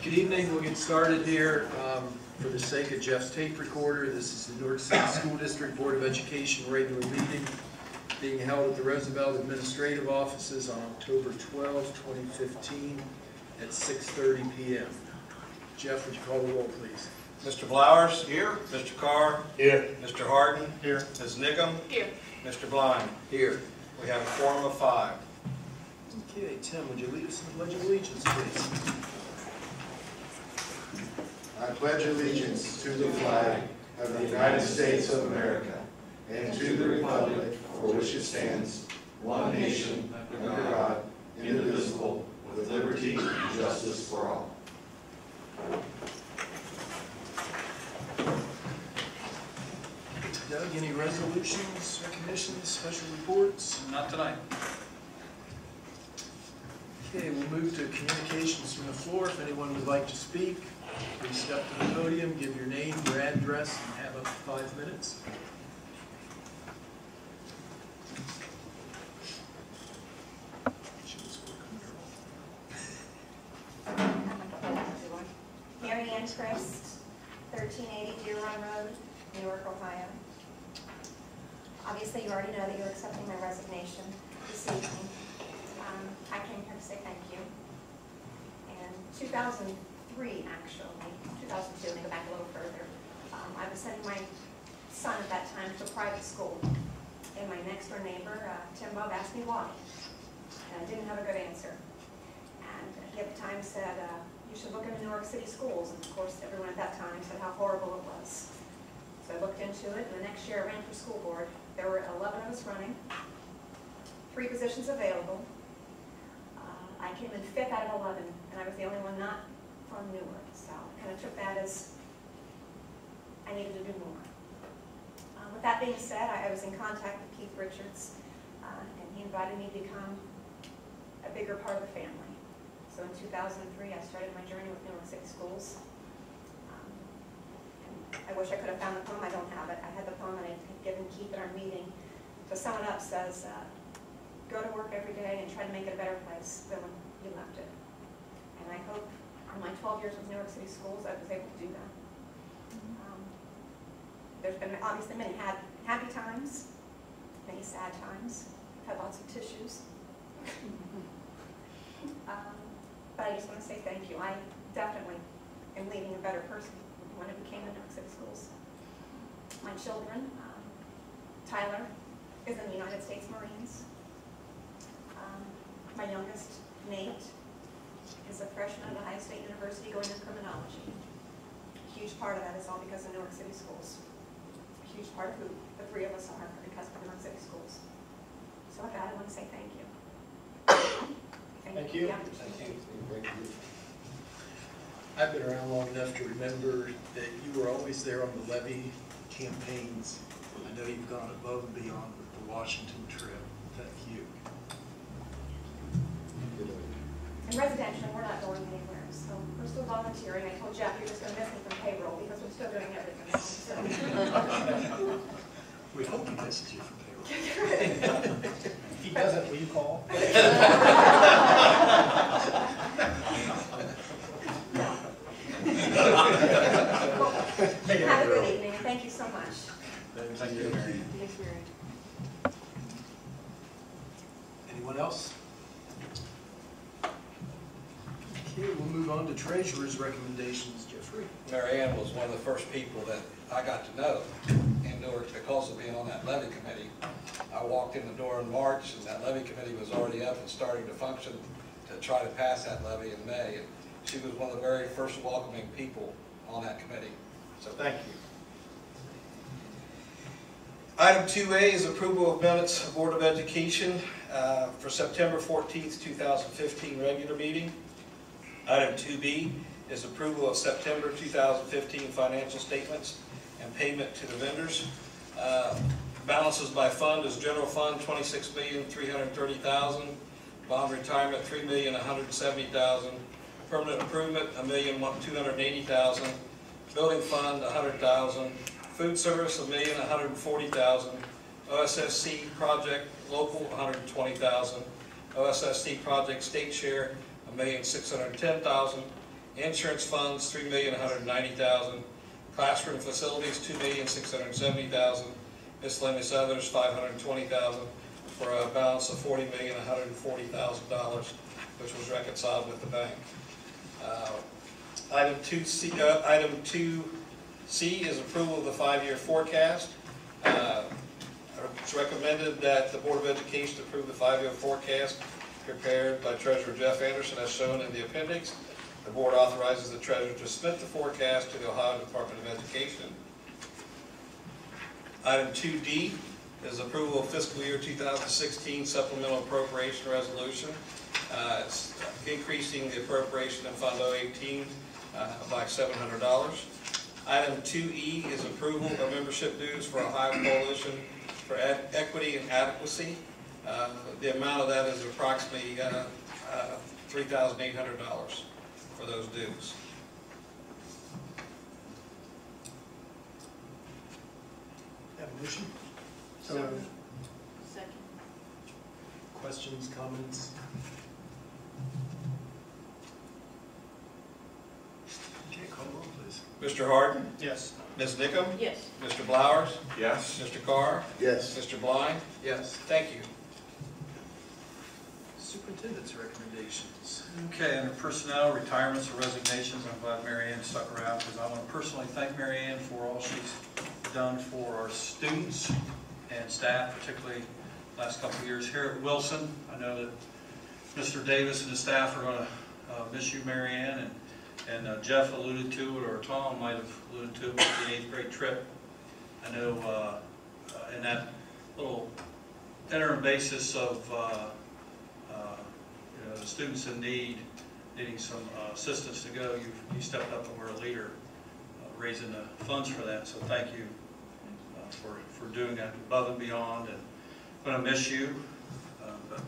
Good evening. We'll get started here. For the sake of Jeff's tape recorder, this is the Newark City School District Board of Education regular meeting being held at the Roosevelt Administrative Offices on October 12, 2015 at 6:30 p.m. Jeff, would you call the roll, please? Mr. Blowers? Here. Mr. Carr? Here. Mr. Harden? Here. Ms. Nickam? Here. Mr. Blind? Here. We have a quorum of 5. Okay, Tim, would you lead us in the Pledge of Allegiance, please? I pledge allegiance to the flag of the United States of America and to the republic for which it stands, one nation, under God, indivisible, with liberty and justice for all. Doug, any resolutions, recognitions, special reports? Not tonight. Okay, we'll move to communications from the floor. If anyone would like to speak, please step to the podium, give your name, your address, and have up to 5 minutes. Mary Ann Christ, 1380 Deer Run Road, Newark, Ohio. Obviously, you already know that you're accepting my resignation this evening. I came here to say thank you. In 2003, actually, 2002, let me go back a little further, I was sending my son at that time to a private school, and my next door neighbor, Tim Bob, asked me why, and I didn't have a good answer. And he at the time said, you should look into Newark City schools, and of course everyone at that time said how horrible it was. So I looked into it, and the next year I ran for school board. There were 11 of us running, 3 positions available. I came in 5th out of 11, and I was the only one not from Newark, so I kind of took that as I needed to do more. With that being said, I was in contact with Keith Richards, and he invited me to become a bigger part of the family. So in 2003, I started my journey with Newark City Schools. And I wish I could have found the poem. I don't have it. I had the poem that I had given Keith at our meeting. To sum it up, says, go to work every day and try to make it a better place than when you left it. And I hope in my 12 years with Newark City Schools, I was able to do that. There's been obviously many happy times, many sad times. I've had lots of tissues. But I just want to say thank you. I definitely am leaving a better person when I became in Newark City Schools. My children, Tyler is in the United States Marines. My youngest, Nate, is a freshman at Ohio State University going to criminology. A huge part of that is all because of Newark City Schools. A huge part of who the 3 of us are because of Newark City Schools. So with that, I want to say thank you. Thank you. Yeah. Thank you. I've been around long enough to remember that you were always there on the levee campaigns. I know you've gone above and beyond with the Washington trip. Thank you. In residential, we're not going anywhere, so we're still volunteering. I told Jeff you're just going to miss me from payroll because we're still doing everything else. So. We hope he misses you from payroll. If he doesn't, will you call? Have a good evening, and thank you so much. Thank you, Mary. Thanks, Mary. Anyone else? Okay, we'll move on to treasurer's recommendations. Jeffrey. Mary Ann was one of the first people that I got to know in Newark because of being on that levy committee. I walked in the door in March, and that levy committee was already up and starting to function to try to pass that levy in May. And she was one of the very first welcoming people on that committee. So thank you. Item 2A is approval of minutes of Board of Education for September 14th, 2015 regular meeting. Item 2B is approval of September 2015 financial statements and payment to the vendors. Balances by fund is general fund $26,330,000, bond retirement $3,170,000, permanent improvement $1,280,000, building fund $100,000, food service $1,140,000, OSSC project local $120,000, OSSC project state share $1,610,000, Insurance funds, $3,190,000. Classroom facilities, $2,670,000. Miscellaneous others, $520,000, for a balance of $40,140,000, which was reconciled with the bank. Item 2C is approval of the 5-year forecast. It's recommended that the Board of Education approve the 5-year forecast prepared by Treasurer Jeff Anderson as shown in the appendix. The Board authorizes the Treasurer to submit the forecast to the Ohio Department of Education. Item 2D is approval of fiscal year 2016 supplemental appropriation resolution. It's increasing the appropriation in Fund 018 by $700. Item 2E is approval of membership dues for Ohio Coalition for Equity and Adequacy. The amount of that is approximately $3,800 for those dues. Have a motion? Second. Questions, comments? Okay, call roll, please. Mr. Harden? Yes. Ms. Nickum? Yes. Mr. Blowers? Yes. Mr. Carr? Yes. Mr. Blind? Yes. Thank you. Superintendent's recommendations. Okay, under personnel, retirements, or resignations, I'm glad Mary Ann stuck around because I want to personally thank Mary Ann for all she's done for our students and staff, particularly the last couple of years here at Wilson. I know that Mr. Davis and his staff are going to miss you, Mary Ann, and Jeff alluded to it, or Tom might have alluded to it with the 8th grade trip. I know in that little interim basis of the students in need, needing some assistance to go, you stepped up and were a leader, raising the funds for that. So thank you for doing that above and beyond. And I'm going to miss you,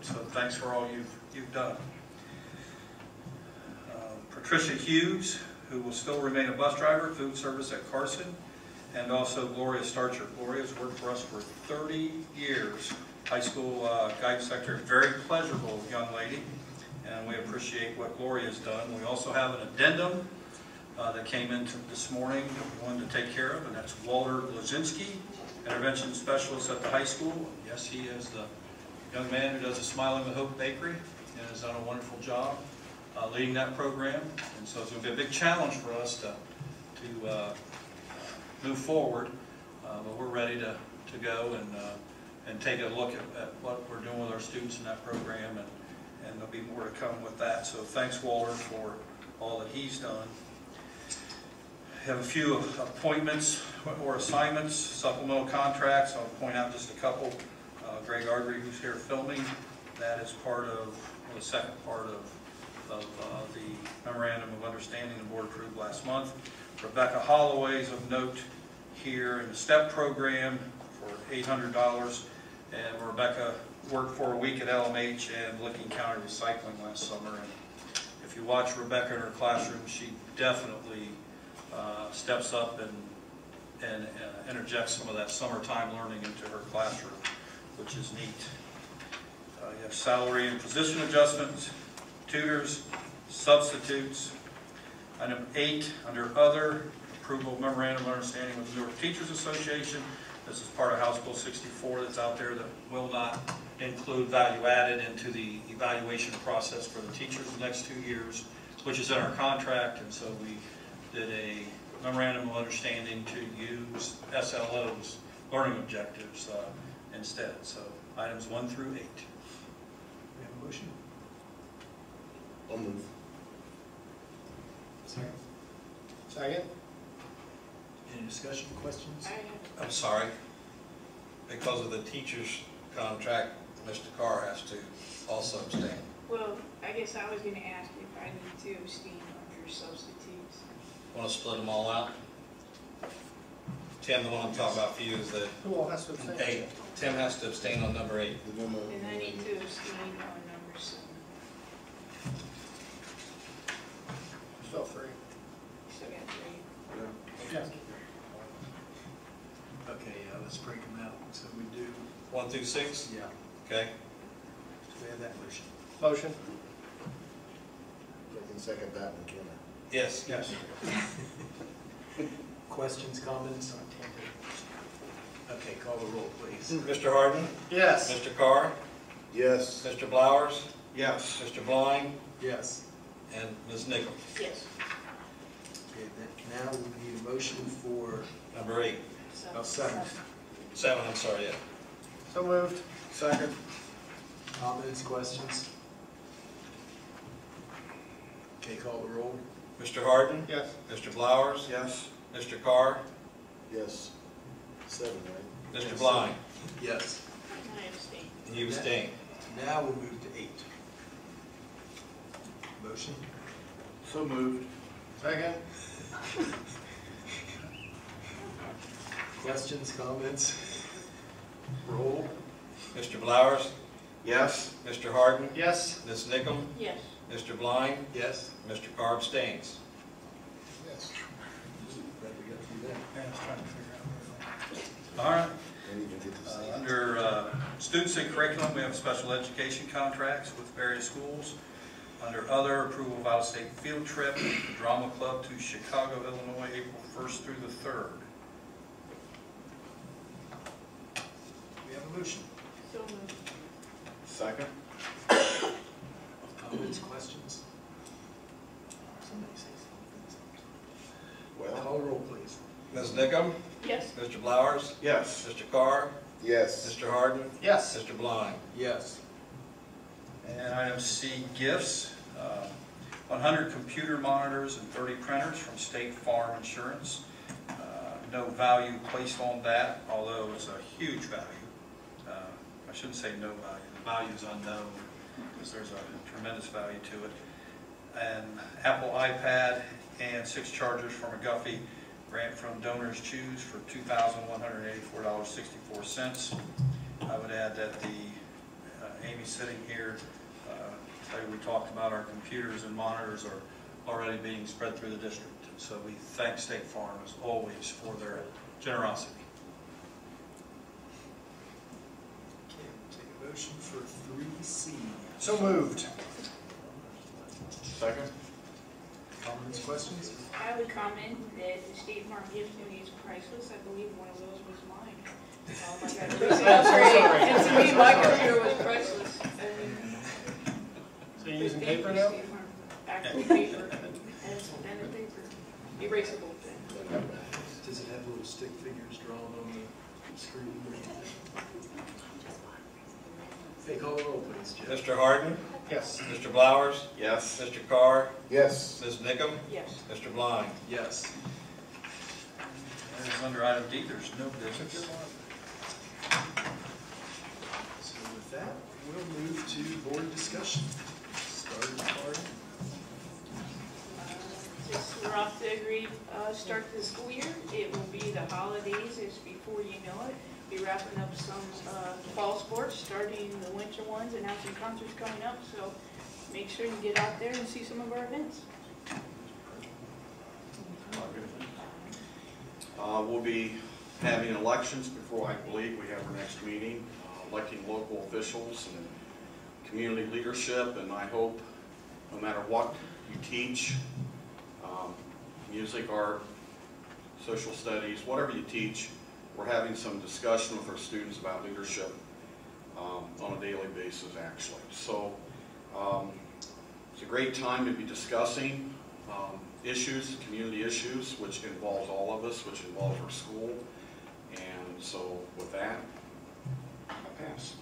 so thanks for all you've done. Patricia Hughes, who will still remain a bus driver, food service at Carson, and also Gloria Starcher. Gloria's worked for us for 30 years. High school guidance secretary, very pleasurable young lady, and we appreciate what Gloria's done. We also have an addendum that came in this morning that we wanted to take care of, and that's Walter Lozinski, intervention specialist at the high school. Yes, he is the young man who does the Smiling with Hope Bakery and has done a wonderful job leading that program. And so it's going to be a big challenge for us to move forward, but we're ready to go and take a look at what we're doing with our students in that program, and there'll be more to come with that. So thanks, Walter, for all that he's done. We have a few appointments or assignments, supplemental contracts. I'll point out just a couple. Greg Ardrey, who's here filming, that is part of the second part of the Memorandum of Understanding the board approved last month. Rebecca Holloway is of note here in the STEP program for $800. And Rebecca worked for a week at LMH and Licking County Recycling last summer. And if you watch Rebecca in her classroom, she definitely steps up and interjects some of that summertime learning into her classroom, which is neat. You have salary and position adjustments, tutors, substitutes. Item 8, under other, approval of memorandum of understanding with the Newark Teachers Association. This is part of House Bill 64 that's out there that will not include value added into the evaluation process for the teachers the next 2 years, which is in our contract. And so we did a memorandum of understanding to use SLOs, learning objectives, instead. So items 1 through 8. We have a motion? I'll move. Second. Second? Any discussion, questions? I'm sorry. Because of the teacher's contract, Mr. Carr has to also abstain. Well, I guess I was going to ask if I need to abstain under substitutes. Want to split them all out? Tim, the one I'm talking about for you is the Who all has to abstain? 8. Tim has to abstain on number 8. And I need to abstain on number 7. Still 3. Still got 3. Yeah. Okay, let's break them out. So we do, 1 through 6? yeah, Okay. we have that motion. Motion? I can second that one, can I? Yes. Yes. Questions, comments? Okay, call the roll, please. Mr. Harden? Yes. Mr. Carr? Yes. Mr. Blowers? Yes. Mr. Blind? Yes. And Ms. Nichols? Yes. Okay, now we need a motion for, Number 8. oh, 7. 7, I'm sorry, yeah. So moved. Second. Comments, questions? Okay, call the roll. Mr. Harden? Yes. Mr. Blowers? Yes. Mr. Carr? Yes. 7, right? Mr. Blind? Yes. And I abstain. And you abstain. Now we'll move to 8. Motion? So moved. Second. Questions, comments? Roll. Mr. Blowers? Yes. Mr. Harden? Yes. Ms. Nichols? Yes. Mr. Blind? Yes. Mr. Carr abstains. Yes. Glad we got through that. Yeah, I was trying to figure out where that. All right. And even get to see it. Under students and curriculum, we have special education contracts with various schools. Under other, approval of out-of-state field trip, the drama club to Chicago, Illinois, April 1st through the 3rd. We have a motion. So moved. Second. Comments, questions? Somebody say something. Well. Call the roll, please. Ms. Nichols? Yes. Mr. Blowers? Yes. Mr. Carr? Yes. Mr. Harden? Yes. Mr. Blind? Yes. And item C, gifts. 100 computer monitors and 30 printers from State Farm Insurance. No value placed on that, although it's a huge value. I shouldn't say no value. The value is unknown because there's a tremendous value to it. And Apple iPad and 6 chargers from McGuffey. Grant from Donors Choose for $2,184.64. I would add that Amy sitting here, we talked about our computers and monitors are already being spread through the district. So we thank State Farm as always for their generosity. Okay, we'll take a motion for 3C. So moved. Second. Comments, questions? I would comment that the State Farm gift to me is priceless. I believe one of those was mine. I got to sorry. And to me, my computer was priceless. So you're using Thank paper you, now? State Farm. Actual paper and a paper, erasable thing. Does it have little stick figures drawn on the screen? Okay, call the roll, please, Jeff. Mr. Harden? Yes. Mr. Blowers? Yes. Mr. Carr? Yes. Ms. Nichols? Yes. Mr. Blind? Yes. And under item D, there's no business. So with that, we'll move to board discussion. Starting part. Since we're off to agree, start the school year, it will be the holidays, it's before you know it. Be wrapping up some fall sports, starting the winter ones, and have some concerts coming up, so make sure you get out there and see some of our events. We'll be having elections before, I believe, we have our next meeting, electing local officials and community leadership, and I hope no matter what you teach, music, art, social studies, whatever you teach, we're having some discussion with our students about leadership on a daily basis, actually. So it's a great time to be discussing issues, community issues, which involves all of us, which involves our school. And so with that, I pass.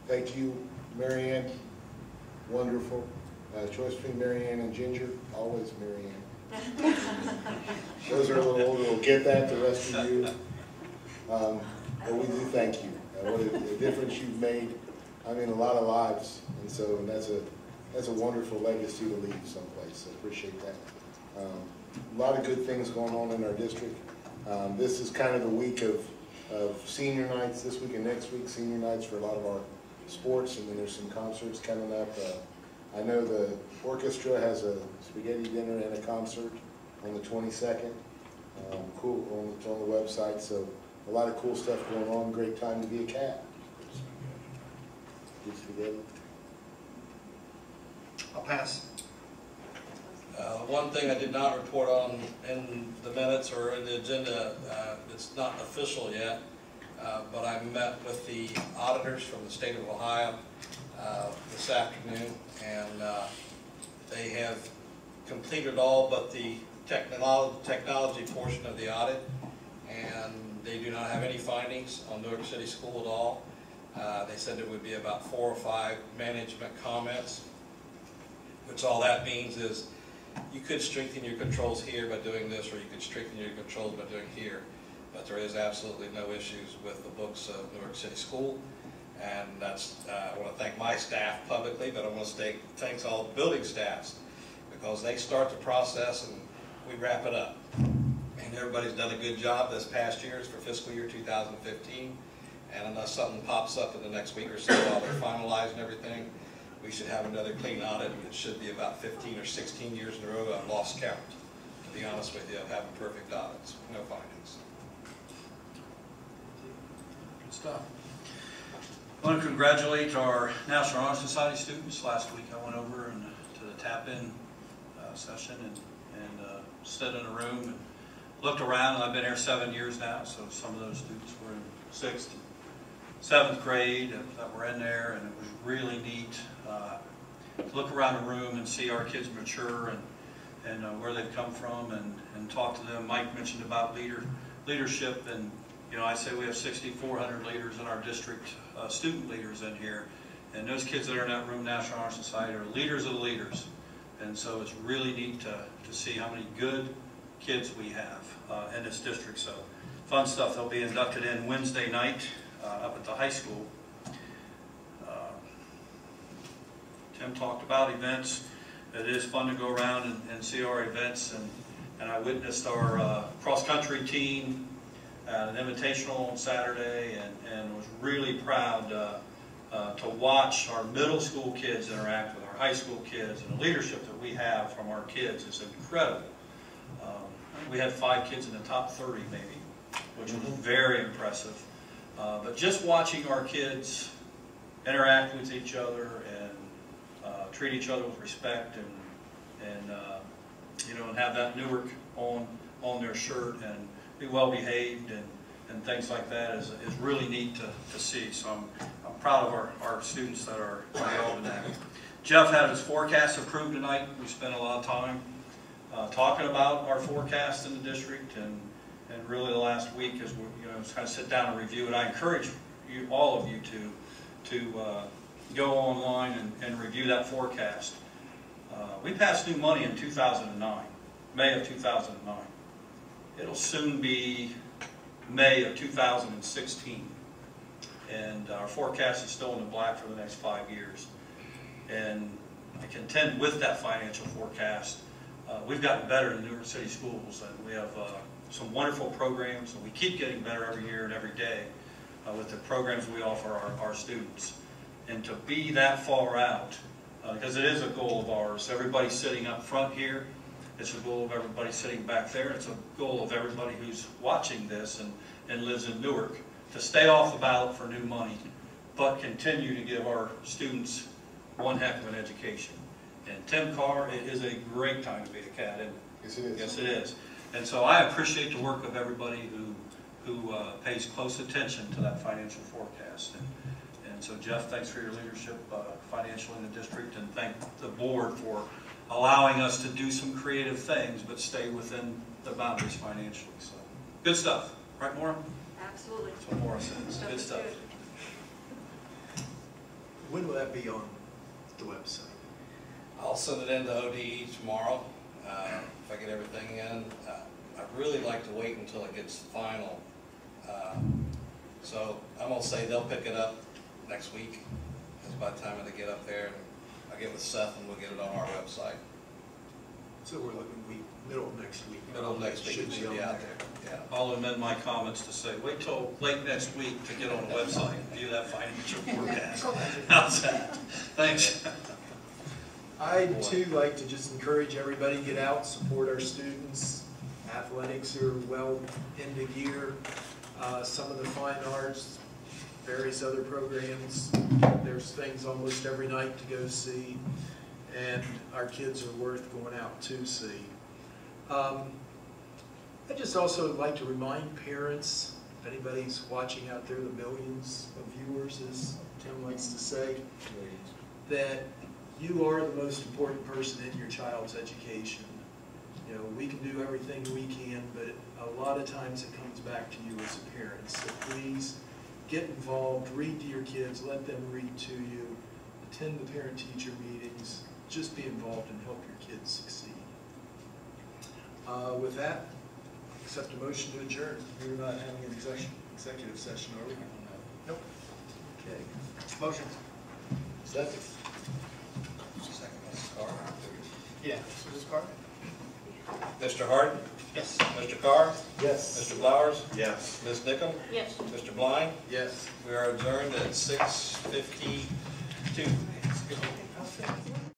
Thank you, Mary Ann. Wonderful. Choice between Mary Ann and Ginger, always Mary Ann. Those are a little older, will get that, the rest of you. But we do thank you. What a difference you've made, I mean, a lot of lives. And so that's a wonderful legacy to leave someplace, so appreciate that. A lot of good things going on in our district. This is kind of the week of senior nights, this week and next week, senior nights for a lot of our sports, and then there's some concerts coming up. I know the orchestra has a spaghetti dinner and a concert on the 22nd. Cool, it's on the website, so a lot of cool stuff going on. Great time to be a cat. Good spaghetti. I'll pass. One thing I did not report on in the minutes or in the agenda, it's not official yet, but I met with the auditors from the state of Ohio this afternoon, and they have completed all but the technology portion of the audit, and they do not have any findings on Newark City School at all. They said there would be about 4 or 5 management comments, which all that means is you could strengthen your controls here by doing this, or you could strengthen your controls by doing here. But there is absolutely no issues with the books of Newark City School. And that's, I want to thank my staff publicly, but I want to thanks all the building staffs, because they start the process and we wrap it up. And everybody's done a good job this past year. It's for fiscal year 2015. And unless something pops up in the next week or so while they're finalizing everything, we should have another clean audit. It should be about 15 or 16 years in a row. I've lost count, to be honest with you, of having perfect audits. No findings. Good stuff. I want to congratulate our National Honor Society students. Last week I went over to the tap-in session and stood in a room and looked around. And I've been here 7 years now, so some of those students were in 6th and 7th grade that were in there, and it was really neat to look around the room and see our kids mature and where they've come from and talk to them. Mike mentioned about leadership, and you know, I say we have 6,400 leaders in our district, student leaders in here, and those kids that are in that room, National Honor Society, are leaders of the leaders. And so it's really neat to see how many good kids we have in this district. So fun stuff. They'll be inducted in Wednesday night up at the high school. Tim talked about events. It is fun to go around and see our events, and I witnessed our cross-country team at an invitational on Saturday, and was really proud to watch our middle school kids interact with our high school kids, and the leadership that we have from our kids is incredible. We had 5 kids in the top 30 maybe, which was very impressive. But just watching our kids interact with each other and treat each other with respect, and you know, and have that Newark on their shirt and be well behaved and things like that is really neat to see. So I'm proud of our students that are involved in that. Jeff had his forecast approved tonight. We spent a lot of time talking about our forecast in the district, and really the last week as we kind of sit down and review it. I encourage you, all of you, to go online and review that forecast. We passed new money in 2009, May of 2009. It'll soon be May of 2016, and our forecast is still in the black for the next 5 years. And I contend with that financial forecast, we've gotten better in Newark City Schools, and we have some wonderful programs, and we keep getting better every year and every day with the programs we offer our students. And to be that far out, because it is a goal of ours, everybody sitting up front here, it's a goal of everybody sitting back there, it's a goal of everybody who's watching this and lives in Newark, to stay off the ballot for new money, but continue to give our students one heck of an education. And Tim Carr, it is a great time to be a cat, isn't it? Yes, it is. Yes, it is. And so I appreciate the work of everybody who pays close attention to that financial forecast. And so Jeff, thanks for your leadership financially in the district, and thank the board for allowing us to do some creative things, but stay within the boundaries financially. So good stuff. Right, Maura? Absolutely. That's what Maura says. Good stuff. When will that be on the website? I'll send it in to ODE tomorrow, if I get everything in. I'd really like to wait until it gets final. So I'm going to say they'll pick it up next week, because by the time they get up there, I'll get with Seth and we'll get it on our website. So we're looking middle of next week. Middle of next week, it should be out there. Yeah. I'll amend my comments to say, wait till late next week to get on the website and view that financial forecast. How's that? Thanks. I'd too like to just encourage everybody to get out, support our students. Athletics are well into gear. Some of the fine arts, various other programs. There's things almost every night to go see. and our kids are worth going out to see. I just also like to remind parents, if anybody's watching out there, the millions of viewers, as Tim likes to say, that you are the most important person in your child's education. You know, we can do everything we can, but a lot of times it comes back to you as a parent. So please get involved, read to your kids, let them read to you, attend the parent-teacher meetings, just be involved and help your kids succeed. With that, accept a motion to adjourn. We're not having an executive session, are we? Nope. Okay. Motion. Second. Second, Mrs. Carr. Yeah. Mrs. Carter? Mr. Harden? Yes. Mr. Carr? Yes. Mr. Blowers? Yes. Ms. Nickam? Yes. Mr. Blind? Yes. We are adjourned at 6:52.